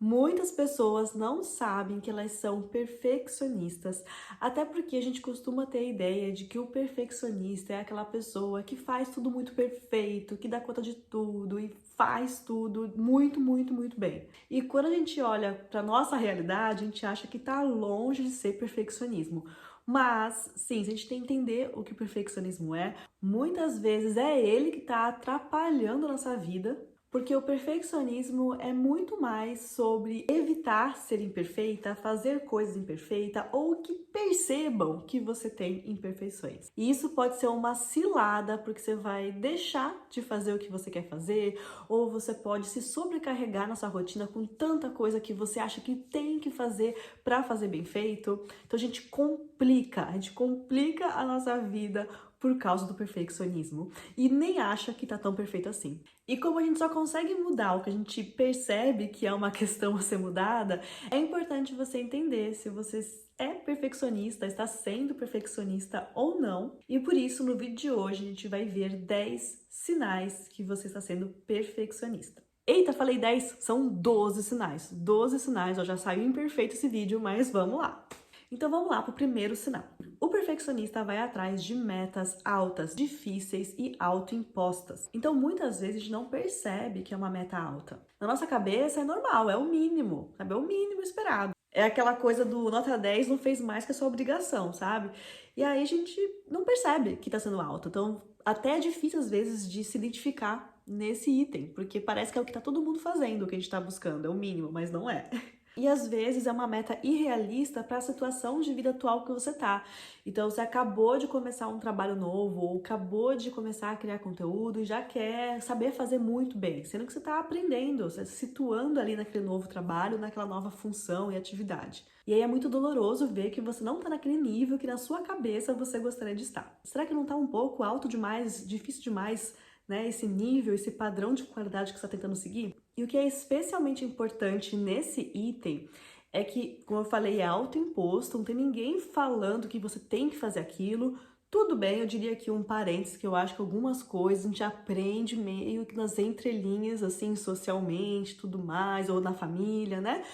Muitas pessoas não sabem que elas são perfeccionistas, até porque a gente costuma ter a ideia de que o perfeccionista é aquela pessoa que faz tudo muito perfeito, que dá conta de tudo e faz tudo muito, muito, muito bem. E quando a gente olha para nossa realidade, a gente acha que está longe de ser perfeccionismo. Mas, sim, se a gente tem que entender o que o perfeccionismo é, muitas vezes é ele que está atrapalhando a nossa vida, porque o perfeccionismo é muito mais sobre evitar ser imperfeita, fazer coisas imperfeitas ou que percebam que você tem imperfeições. E isso pode ser uma cilada, porque você vai deixar de fazer o que você quer fazer, ou você pode se sobrecarregar na sua rotina com tanta coisa que você acha que tem que fazer para fazer bem feito. Então a gente complica a nossa vida por causa do perfeccionismo e nem acha que tá tão perfeito assim. E como a gente só consegue mudar o que a gente percebe que é uma questão a ser mudada, é importante você entender se você é perfeccionista, está sendo perfeccionista ou não. E por isso, no vídeo de hoje, a gente vai ver 10 sinais que você está sendo perfeccionista. Eita, falei 10, são 12 sinais. 12 sinais, ó, já saiu imperfeito esse vídeo, mas vamos lá. Então vamos lá para o primeiro sinal. O perfeccionista vai atrás de metas altas, difíceis e autoimpostas. Então muitas vezes a gente não percebe que é uma meta alta. Na nossa cabeça é normal, é o mínimo, sabe? É o mínimo esperado. É aquela coisa do nota 10 não fez mais que a sua obrigação, sabe? E aí a gente não percebe que tá sendo alto. Então até é difícil às vezes de se identificar nesse item, porque parece que é o que tá todo mundo fazendo, o que a gente tá buscando, é o mínimo, mas não é. E às vezes é uma meta irrealista para a situação de vida atual que você tá. Então você acabou de começar um trabalho novo ou acabou de começar a criar conteúdo e já quer saber fazer muito bem, sendo que você está aprendendo, você se situando ali naquele novo trabalho, naquela nova função e atividade. E aí é muito doloroso ver que você não está naquele nível que na sua cabeça você gostaria de estar. Será que não está um pouco alto demais, difícil demais, né, esse nível, esse padrão de qualidade que você está tentando seguir? E o que é especialmente importante nesse item é que, como eu falei, é autoimposto, não tem ninguém falando que você tem que fazer aquilo. Tudo bem, eu diria aqui um parênteses, que eu acho que algumas coisas a gente aprende meio que nas entrelinhas, assim, socialmente, tudo mais, ou na família, né?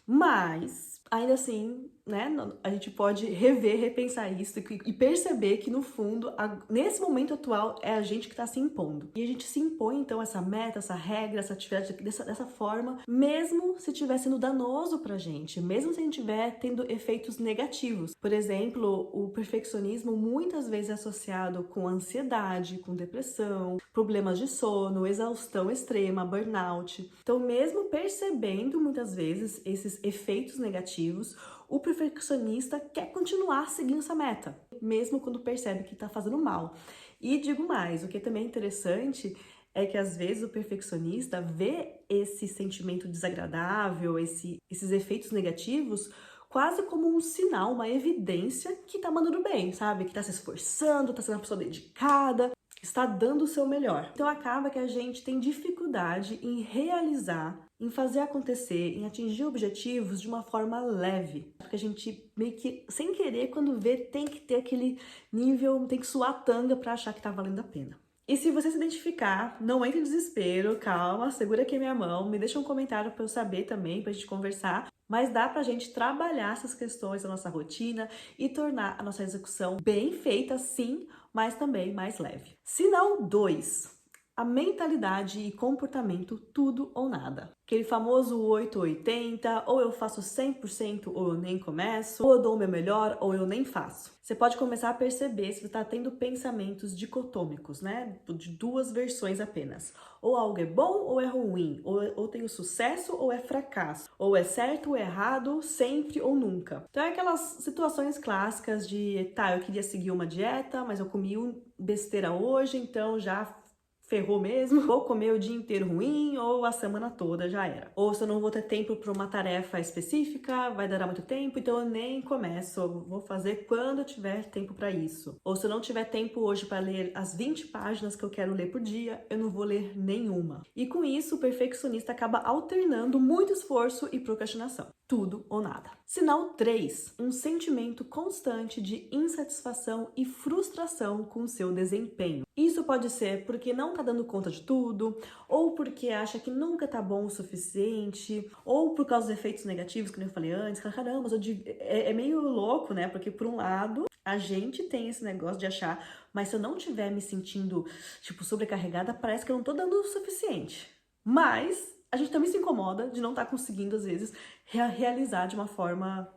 Mas, ainda assim, né, a gente pode rever, repensar isso e perceber que, no fundo, nesse momento atual, é a gente que está se impondo. E a gente se impõe, então, essa meta, essa regra, essa atividade dessa forma, mesmo se estiver sendo danoso pra gente, mesmo se a gente estiver tendo efeitos negativos. Por exemplo, o perfeccionismo muitas vezes é associado com ansiedade, com depressão, problemas de sono, exaustão extrema, burnout. Então, mesmo percebendo muitas vezes esses efeitos negativos, o perfeccionista quer continuar seguindo essa meta, mesmo quando percebe que está fazendo mal. E digo mais, o que também é interessante é que às vezes o perfeccionista vê esse sentimento desagradável, esses efeitos negativos, quase como um sinal, uma evidência que tá mandando bem, sabe? Que tá se esforçando, tá sendo uma pessoa dedicada, está dando o seu melhor. Então acaba que a gente tem dificuldade em realizar, em fazer acontecer, em atingir objetivos de uma forma leve. Porque a gente meio que, sem querer, quando vê, tem que ter aquele nível, tem que suar a tanga para achar que tá valendo a pena. E se você se identificar, não entre em desespero, calma, segura aqui a minha mão, me deixa um comentário para eu saber também, pra gente conversar. Mas dá pra gente trabalhar essas questões da nossa rotina e tornar a nossa execução bem feita, sim, mas também mais leve. Sinal 2. A mentalidade e comportamento tudo ou nada. Aquele famoso 880, ou eu faço 100% ou eu nem começo, ou eu dou o meu melhor ou eu nem faço. Você pode começar a perceber se você está tendo pensamentos dicotômicos, né? De duas versões apenas. Ou algo é bom ou é ruim, ou tem o sucesso ou é fracasso, ou é certo ou errado, sempre ou nunca. Então é aquelas situações clássicas de, tá, eu queria seguir uma dieta, mas eu comi besteira hoje, então já ferrou mesmo, vou comer o dia inteiro ruim ou a semana toda já era. Ou se eu não vou ter tempo para uma tarefa específica, vai durar muito tempo, então eu nem começo, eu vou fazer quando eu tiver tempo para isso. Ou se eu não tiver tempo hoje para ler as 20 páginas que eu quero ler por dia, eu não vou ler nenhuma. E com isso, o perfeccionista acaba alternando muito esforço e procrastinação. Tudo ou nada. Sinal 3. Um sentimento constante de insatisfação e frustração com o seu desempenho. Isso pode ser porque não está tá dando conta de tudo, ou porque acha que nunca tá bom o suficiente, ou por causa dos efeitos negativos, que eu falei antes, caramba, mas é meio louco, né? Porque por um lado, a gente tem esse negócio de achar, mas se eu não estiver me sentindo, tipo, sobrecarregada, parece que eu não tô dando o suficiente. Mas a gente também se incomoda de não estar conseguindo, às vezes, realizar de uma forma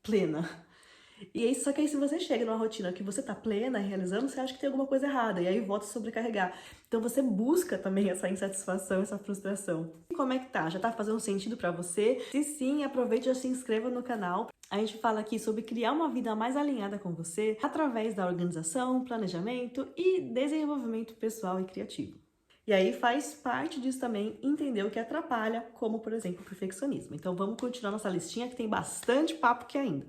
plena. E aí, só que aí se você chega numa rotina que você tá plena, realizando, você acha que tem alguma coisa errada, e aí volta a sobrecarregar. Então você busca também essa insatisfação, essa frustração. E como é que tá? Já tá fazendo sentido pra você? Se sim, aproveite e já se inscreva no canal. A gente fala aqui sobre criar uma vida mais alinhada com você, através da organização, planejamento e desenvolvimento pessoal e criativo. E aí faz parte disso também entender o que atrapalha, como por exemplo o perfeccionismo. Então vamos continuar nossa listinha que tem bastante papo aqui ainda.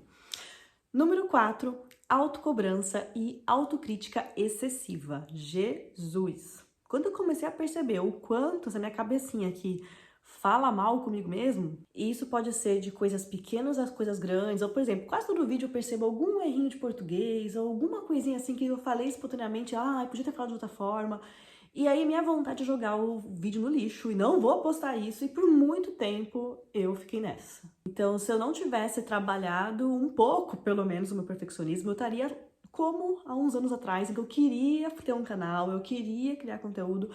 Número 4, autocobrança e autocrítica excessiva. Jesus! Quando eu comecei a perceber o quanto essa minha cabecinha aqui fala mal comigo mesmo, e isso pode ser de coisas pequenas às coisas grandes, ou por exemplo, quase todo vídeo eu percebo algum errinho de português, ou alguma coisinha assim que eu falei espontaneamente, podia ter falado de outra forma. E aí minha vontade de jogar o vídeo no lixo e não vou postar isso, e por muito tempo eu fiquei nessa. Então, se eu não tivesse trabalhado um pouco, pelo menos, o meu perfeccionismo, eu estaria como há uns anos atrás, em que eu queria ter um canal, eu queria criar conteúdo,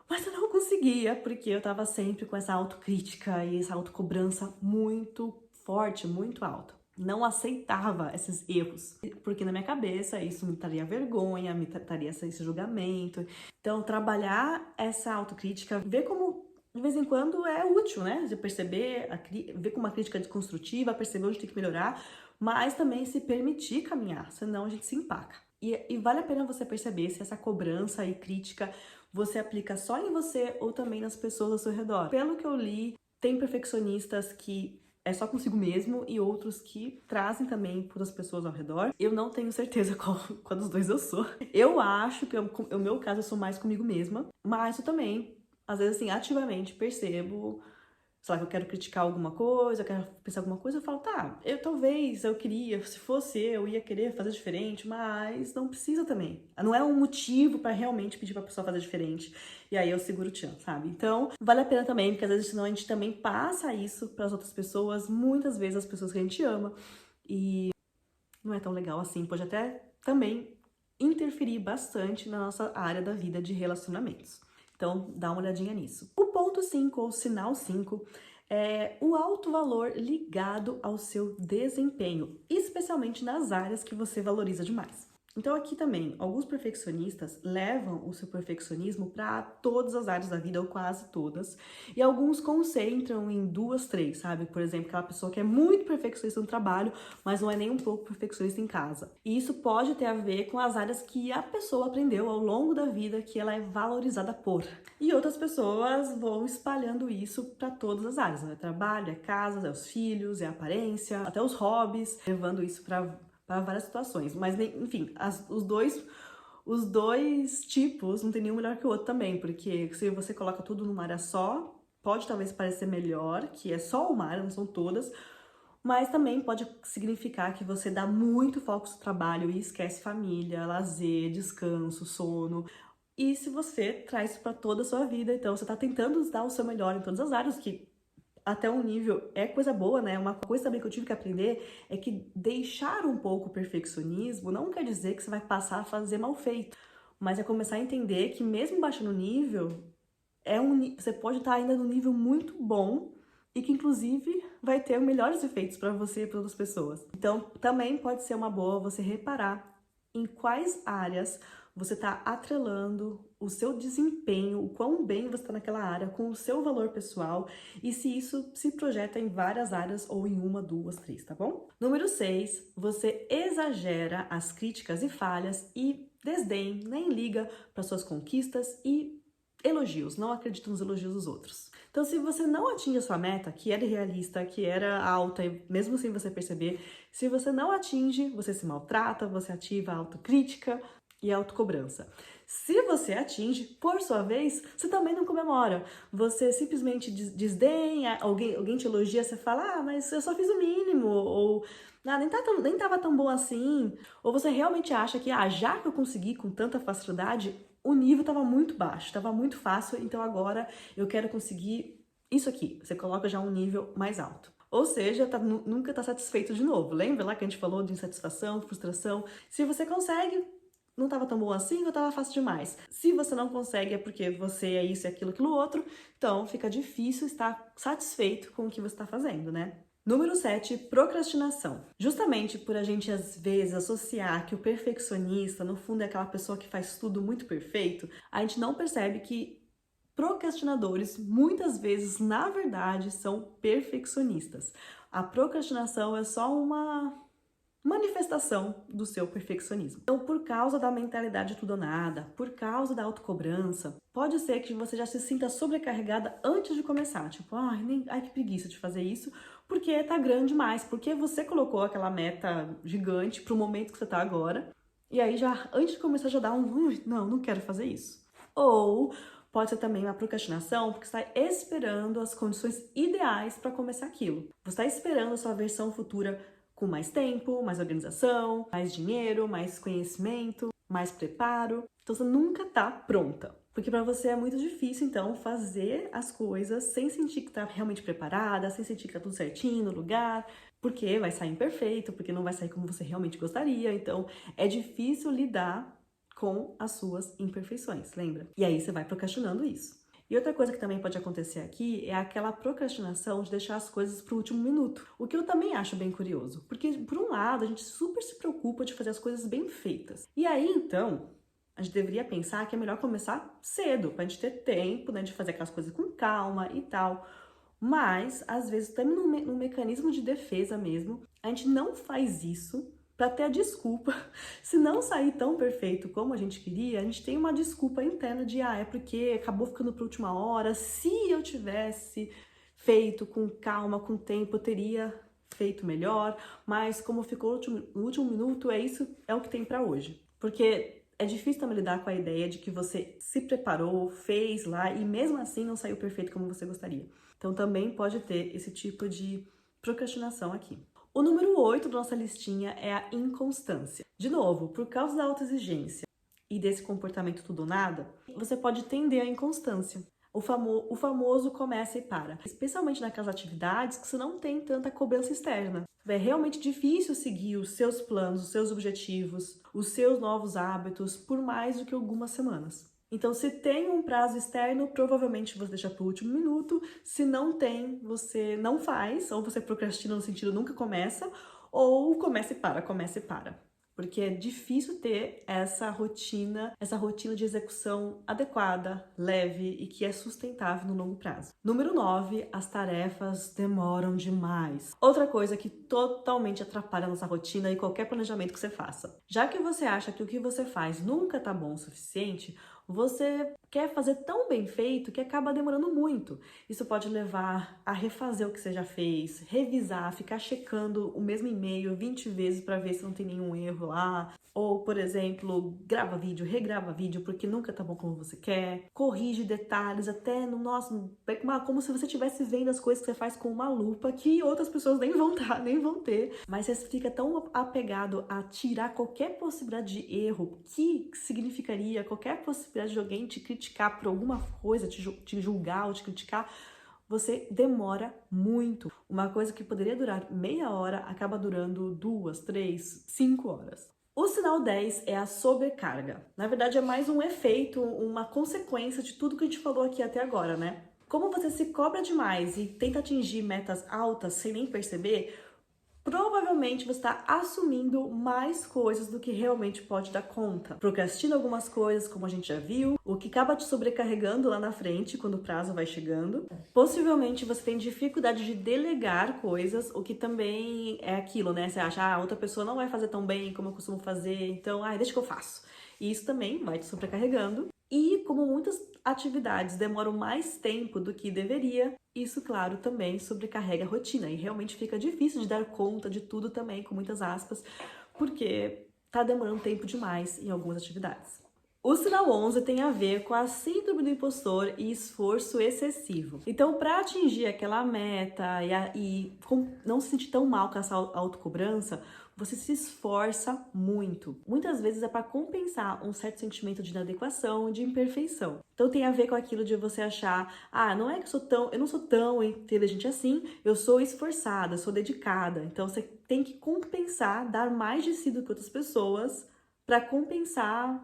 mas eu não conseguia, porque eu tava sempre com essa autocrítica e essa autocobrança muito forte, muito alta. Não aceitava esses erros, porque na minha cabeça isso me traria vergonha, me traria esse julgamento. Então, trabalhar essa autocrítica, ver como de vez em quando é útil, né? De perceber, ver como uma crítica desconstrutiva, perceber onde tem que melhorar, mas também se permitir caminhar, senão a gente se empaca. E vale a pena você perceber se essa cobrança e crítica você aplica só em você ou também nas pessoas ao seu redor. Pelo que eu li, tem perfeccionistas que é só consigo mesmo e outros que trazem também para as pessoas ao redor. Eu não tenho certeza qual dos dois eu sou. Eu acho que o meu caso eu sou mais comigo mesma, mas eu também, às vezes assim, ativamente percebo, sei lá, que eu quero criticar alguma coisa, eu quero pensar alguma coisa, eu falo, tá, eu queria, se fosse eu ia querer fazer diferente, mas não precisa também. Não é um motivo pra realmente pedir pra pessoa fazer diferente. E aí eu seguro o tchan, sabe? Então, vale a pena também, porque às vezes senão a gente também passa isso pras outras pessoas, muitas vezes as pessoas que a gente ama, e não é tão legal assim, pode até também interferir bastante na nossa área da vida de relacionamentos. Então, dá uma olhadinha nisso. O ponto 5, ou sinal 5, é o alto valor ligado ao seu desempenho, especialmente nas áreas que você valoriza demais. Então aqui também, alguns perfeccionistas levam o seu perfeccionismo para todas as áreas da vida, ou quase todas, e alguns concentram em 2, 3, sabe? Por exemplo, aquela pessoa que é muito perfeccionista no trabalho, mas não é nem um pouco perfeccionista em casa. E isso pode ter a ver com as áreas que a pessoa aprendeu ao longo da vida que ela é valorizada por. E outras pessoas vão espalhando isso para todas as áreas, né? Trabalho, é casa, é os filhos, é a aparência, até os hobbies, levando isso para várias situações, mas enfim, os dois tipos não tem nenhum melhor que o outro também, porque se você coloca tudo numa área só, pode talvez parecer melhor, que é só uma área, não são todas, mas também pode significar que você dá muito foco no seu trabalho e esquece família, lazer, descanso, sono. E se você traz isso para toda a sua vida, então você tá tentando dar o seu melhor em todas as áreas, que até um nível é coisa boa, né? Uma coisa também que eu tive que aprender é que deixar um pouco o perfeccionismo não quer dizer que você vai passar a fazer mal feito, mas é começar a entender que mesmo baixando o nível, você pode estar ainda num nível muito bom e que inclusive vai ter melhores efeitos para você e para outras pessoas. Então, também pode ser uma boa você reparar em quais áreas você está atrelando o seu desempenho, o quão bem você está naquela área, com o seu valor pessoal, e se isso se projeta em várias áreas ou em 1, 2, 3, tá bom? Número 6, você exagera as críticas e falhas e desdém, nem liga para suas conquistas e elogios, não acredita nos elogios dos outros. Então, se você não atinge a sua meta, que era irrealista, que era alta, e mesmo sem você perceber, se você não atinge, você se maltrata, você ativa a autocrítica e a autocobrança. Se você atinge, por sua vez, você também não comemora. Você simplesmente desdenha, alguém te elogia, você fala, mas eu só fiz o mínimo, ou nem tava tão bom assim. Ou você realmente acha que, já que eu consegui com tanta facilidade, o nível estava muito baixo, estava muito fácil, então agora eu quero conseguir isso aqui. Você coloca já um nível mais alto. Ou seja, nunca tá satisfeito de novo. Lembra lá que a gente falou de insatisfação, frustração? Se você consegue, não estava tão bom assim ou estava fácil demais. Se você não consegue é porque você é isso, é aquilo, aquilo outro, então fica difícil estar satisfeito com o que você está fazendo, né? Número 7, procrastinação. Justamente por a gente às vezes associar que o perfeccionista, no fundo, é aquela pessoa que faz tudo muito perfeito, a gente não percebe que procrastinadores muitas vezes, na verdade, são perfeccionistas. A procrastinação é só uma manifestação do seu perfeccionismo. Então, por causa da mentalidade tudo ou nada, por causa da autocobrança, pode ser que você já se sinta sobrecarregada antes de começar. Tipo, ai, que preguiça de fazer isso, porque tá grande demais, porque você colocou aquela meta gigante pro momento que você tá agora, e aí já, antes de começar, já dá não quero fazer isso. Ou pode ser também uma procrastinação, porque você está esperando as condições ideais para começar aquilo. Você está esperando a sua versão futura com mais tempo, mais organização, mais dinheiro, mais conhecimento, mais preparo. Então você nunca tá pronta. Porque para você é muito difícil, então, fazer as coisas sem sentir que tá realmente preparada, sem sentir que tá tudo certinho no lugar, porque vai sair imperfeito, porque não vai sair como você realmente gostaria. Então, é difícil lidar com as suas imperfeições, lembra? E aí você vai procrastinando isso. E outra coisa que também pode acontecer aqui é aquela procrastinação de deixar as coisas para o último minuto. O que eu também acho bem curioso, porque por um lado a gente super se preocupa de fazer as coisas bem feitas. E aí então a gente deveria pensar que é melhor começar cedo, para a gente ter tempo, né, de fazer aquelas coisas com calma e tal. Mas às vezes também no mecanismo de defesa mesmo, a gente não faz isso para ter a desculpa. Se não sair tão perfeito como a gente queria, a gente tem uma desculpa interna de é porque acabou ficando para última hora. Se eu tivesse feito com calma, com tempo, eu teria feito melhor, mas como ficou no último minuto, isso é o que tem para hoje. Porque é difícil também lidar com a ideia de que você se preparou, fez lá e mesmo assim não saiu perfeito como você gostaria. Então também pode ter esse tipo de procrastinação aqui. O número 8 da nossa listinha é a inconstância. De novo, por causa da autoexigência e desse comportamento tudo ou nada, você pode tender à inconstância. O famoso começa e para. Especialmente naquelas atividades que você não tem tanta cobrança externa. É realmente difícil seguir os seus planos, os seus objetivos, os seus novos hábitos por mais do que algumas semanas. Então, se tem um prazo externo, provavelmente você deixa para o último minuto. Se não tem, você não faz, ou você procrastina no sentido nunca começa, ou começa e para, começa e para. Porque é difícil ter essa rotina de execução adequada, leve e que é sustentável no longo prazo. Número 9, as tarefas demoram demais. Outra coisa que totalmente atrapalha a nossa rotina e qualquer planejamento que você faça. Já que você acha que o que você faz nunca tá bom o suficiente, você quer fazer tão bem feito que acaba demorando muito. Isso pode levar a refazer o que você já fez, revisar, ficar checando o mesmo e-mail 20 vezes para ver se não tem nenhum erro lá. Ou, por exemplo, grava vídeo, regrava vídeo porque nunca tá bom como você quer. Corrige detalhes até no nosso... como se você estivesse vendo as coisas que você faz com uma lupa que outras pessoas nem vão ter. Mas você fica tão apegado a tirar qualquer possibilidade de erro que significaria qualquer possibilidade de alguém te criticar por alguma coisa, te julgar ou te criticar, você demora muito. Uma coisa que poderia durar meia hora acaba durando 2, 3, 5 horas. O sinal 10 é a sobrecarga. Na verdade, é mais um efeito, uma consequência de tudo que a gente falou aqui até agora, né? Como você se cobra demais e tenta atingir metas altas sem nem perceber, provavelmente você está assumindo mais coisas do que realmente pode dar conta. Procrastina algumas coisas, como a gente já viu, o que acaba te sobrecarregando lá na frente, quando o prazo vai chegando. Possivelmente você tem dificuldade de delegar coisas, o que também é aquilo, né? Você acha, a outra pessoa não vai fazer tão bem como eu costumo fazer, então, deixa que eu faço. E isso também vai te sobrecarregando. E como muitas atividades demoram mais tempo do que deveria, isso, claro, também sobrecarrega a rotina e realmente fica difícil de dar conta de tudo também, com muitas aspas, porque tá demorando tempo demais em algumas atividades. O sinal 11 tem a ver com a síndrome do impostor e esforço excessivo. Então, para atingir aquela meta não se sentir tão mal com essa autocobrança, você se esforça muito. Muitas vezes é para compensar um certo sentimento de inadequação, de imperfeição. Então tem a ver com aquilo de você achar, não é que eu não sou tão inteligente assim, eu sou esforçada, sou dedicada. Então você tem que compensar, dar mais de si do que outras pessoas para compensar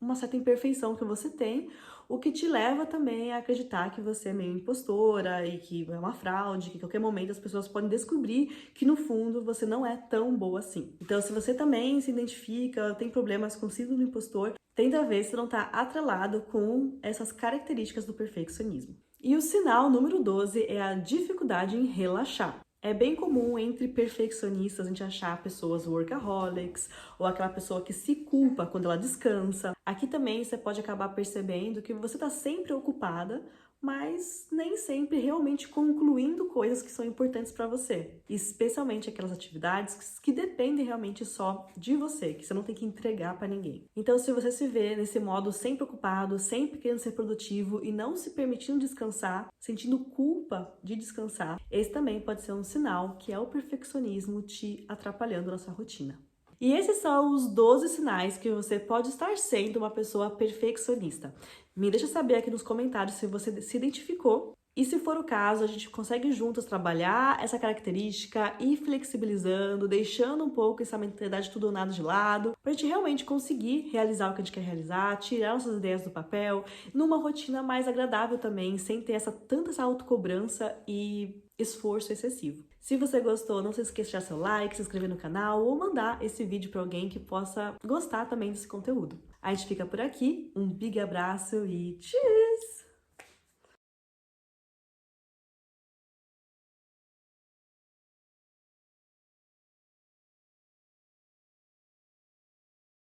uma certa imperfeição que você tem, o que te leva também a acreditar que você é meio impostora e que é uma fraude, que a qualquer momento as pessoas podem descobrir que no fundo você não é tão boa assim. Então, se você também se identifica, tem problemas com síndrome do impostor, tenta ver se não está atrelado com essas características do perfeccionismo. E o sinal número 12 é a dificuldade em relaxar. É bem comum entre perfeccionistas a gente achar pessoas workaholics ou aquela pessoa que se culpa quando ela descansa. Aqui também você pode acabar percebendo que você está sempre ocupada, mas nem sempre realmente concluindo coisas que são importantes para você. Especialmente aquelas atividades que dependem realmente só de você, que você não tem que entregar para ninguém. Então, se você se vê nesse modo sempre ocupado, sempre querendo ser produtivo e não se permitindo descansar, sentindo culpa de descansar, esse também pode ser um sinal que é o perfeccionismo te atrapalhando na sua rotina. E esses são os 12 sinais que você pode estar sendo uma pessoa perfeccionista. Me deixa saber aqui nos comentários se você se identificou. E se for o caso, a gente consegue juntos trabalhar essa característica, ir flexibilizando, deixando um pouco essa mentalidade tudo ou nada de lado, para a gente realmente conseguir realizar o que a gente quer realizar, tirar nossas ideias do papel, numa rotina mais agradável também, sem ter tanta essa autocobrança e esforço excessivo. Se você gostou, não se esqueça de deixar seu like, se inscrever no canal ou mandar esse vídeo para alguém que possa gostar também desse conteúdo. A gente fica por aqui, um big abraço e tchau!